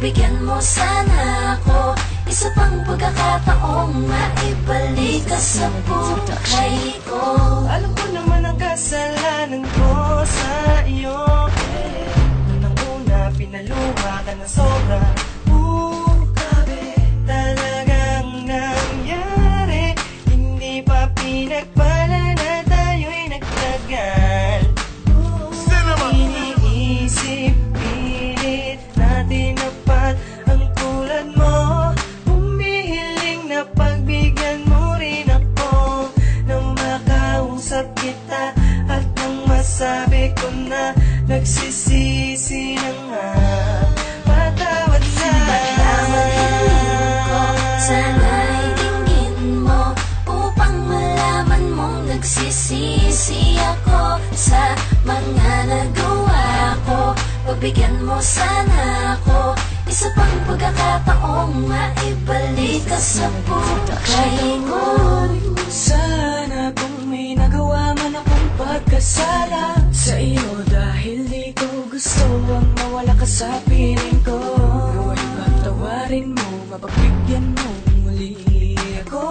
Pagbigyan mo sana ako, isa pang pagkakataong maibalik ka sa buhay ko. Alam ko naman ang kasalanan ko sa iyo, Nung una pinaluha ka na sobra. Grabe talagang nangyari. Hindi pa pinagpala na tayo'y nagtagal. Iniisip, pilit natin napat ang tulad mo. Humihiling na pagbigyan mo rin ako, nang makausap kita at nang masabi ko na nagsisisi na nga. Patawad na. Patawad hiling ko, sana'y dinggin mo, upang malaman mong nagsisisi ako sa mga nagawa ko. Pagbigyan mo sana ako, isa pang pagkakataong maibalik ka sa buhay ko. Sana kung may nagawa man akong pagkasala sa iyo, dahil di ko gusto ang mawala ka sa piling ko. Nawa'y pagtawarin mo, mapagbigyan mo muli ako,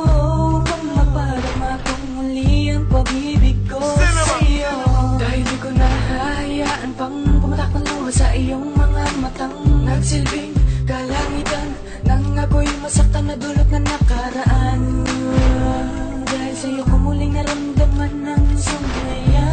upang maparama kong muli ang pag-ibig ko sa iyo. Dahil di ko nahahayaan pang pumatak ng luha sa iyong mga matang nagsilbing kalangitan, nang ako'y masaktan na dulot na nakaraan. Dahil sa'yo ko muling naramdaman ng sumaya,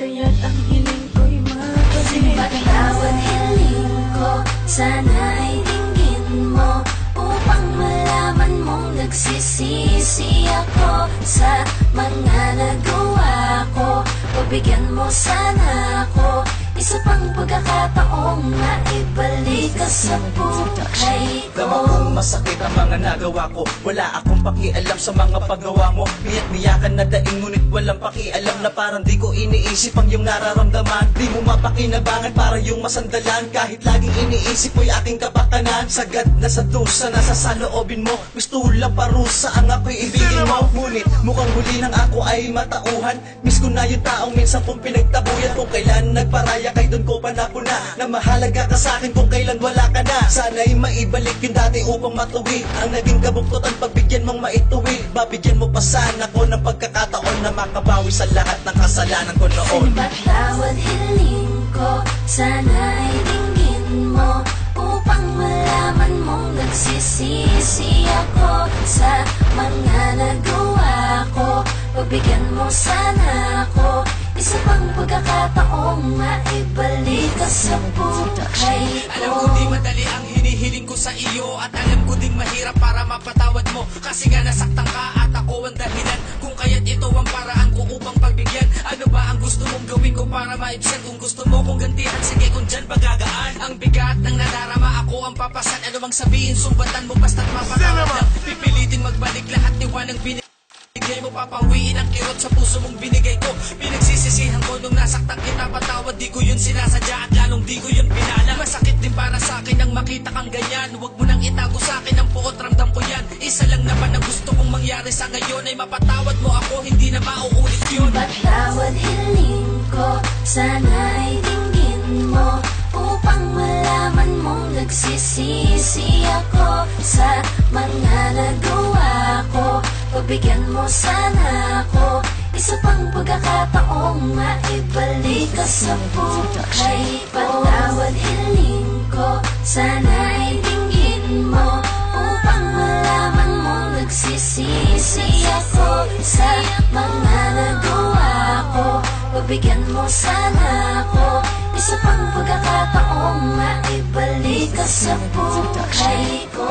kaya't ang hiling ko'y mapabigyan. Patawad hiling ko, sana'y dinggin mo, upang malaman mong nagsisisi ako sa mga nagawa ko. Pagbigyan mo sana ako, isa pang pagkakataong maibalik ka sa buhay ko. Naman kung masakit ang mga nagawa ko, wala akong pakialam sa mga paggawa mo. Miyak-miyakan na daing ngunit walang pakialam, na parang di ko iniisip ang iyong nararamdaman. Di mo mapakinabangan para yung masandalan, kahit laging iniisip mo'y aking kapakanan. Sagad na sa dusa, nasa saloobin mo, gusto lang parusa ang ako'y ibigin mo. Ngunit mukhang huli nang ako ay matauhan, miss ko na yung taong minsan kong pinagtabuyan. Kung kailan nagparaya kay doon ko panapuna, na mahalaga ka sa akin kung kailan wala ka na. Sana'y maibalik yung dati upang matuwi ang naging kabuktutan, pagbigyan mong maituwi. Babigyan mo pa sana ko ng pagkakataon na makabawi sa lahat ng kasalanan ko noon. Patawad hiling ko, sana'y dinggin mo, upang malaman mong nagsisisi ako sa mga nagawa ko. Pagbigyan mo sana ako, isa pang pagkakataong maibalik ka sa buhay ko. Alam ko di madali ang hinihiling ko sa iyo, at alam ko ding mahirap para mapatawad mo, kasi nga nasaktan ka at ako ang dahilan. Kung kaya't ito ang paraan ko upang pagbigyan. Ano ba ang gusto mong gawin ko para maibsan? Kung gusto mo kong gantihan, sige kung dyan pagagaan. Ang bigat ng nadarama, ako ang papasan. Ano bang sabihin, sumbatan mo basta't mapatawad lang. Pipilitin magbalik lahat niwanang binigay mo, papawiin ang kirot sa puso mong binigay ko. Pinagsisisihan ko nung nasaktan kita, patawad, di ko yun sinasadya at lalong di ko yun pinala. Masakit din para sa akin ang makita kang ganyan. Huwag mo nang itago sa akin ang puot, ramdam ko yan. Isa lang naman ang gusto kong mangyari sa ngayon, ay mapatawad mo ako, hindi na mauulit yun. Patawad hiling ko, sana'y dinggin mo, upang malaman mong nagsisisi ako sa mga nagawa ko. Pagbigyan mo sana ako, isa pang pagkakataong maibalik ka sa buhay ko. Patawad hiling ko, sana'y dinggin mo, upang malaman mong nagsisisi ako sa mga nagawa ko. Pagbigyan mo sana ako, isa pang pagkakataong maibalik ka sa buhay ko.